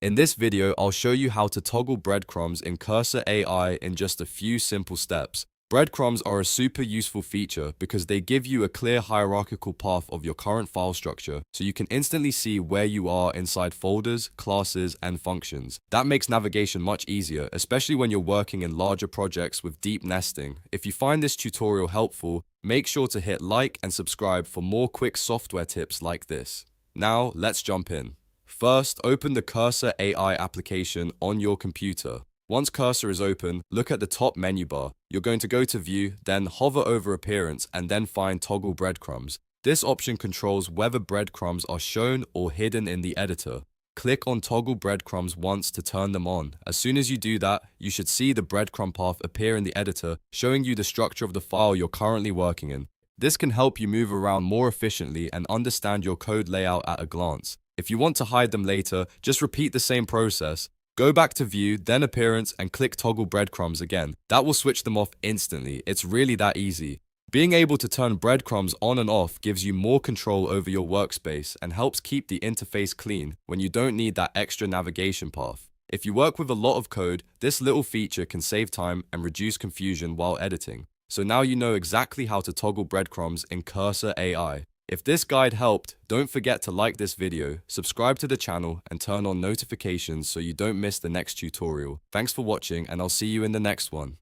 In this video, I'll show you how to toggle breadcrumbs in Cursor AI in just a few simple steps. Breadcrumbs are a super useful feature because they give you a clear hierarchical path of your current file structure, so you can instantly see where you are inside folders, classes, and functions. That makes navigation much easier, especially when you're working in larger projects with deep nesting. If you find this tutorial helpful, make sure to hit like and subscribe for more quick software tips like this. Now, let's jump in. First, open the Cursor AI application on your computer. Once Cursor is open, look at the top menu bar. You're going to go to View, then hover over Appearance, and then find Toggle Breadcrumbs. This option controls whether breadcrumbs are shown or hidden in the editor. Click on Toggle Breadcrumbs once to turn them on. As soon as you do that, you should see the breadcrumb path appear in the editor, showing you the structure of the file you're currently working in. This can help you move around more efficiently and understand your code layout at a glance. If you want to hide them later, just repeat the same process. Go back to View, then Appearance, and click Toggle Breadcrumbs again. That will switch them off instantly. It's really that easy. Being able to turn breadcrumbs on and off gives you more control over your workspace and helps keep the interface clean when you don't need that extra navigation path. If you work with a lot of code, this little feature can save time and reduce confusion while editing. So now you know exactly how to toggle breadcrumbs in Cursor AI. If this guide helped, don't forget to like this video, subscribe to the channel, and turn on notifications so you don't miss the next tutorial. Thanks for watching, and I'll see you in the next one.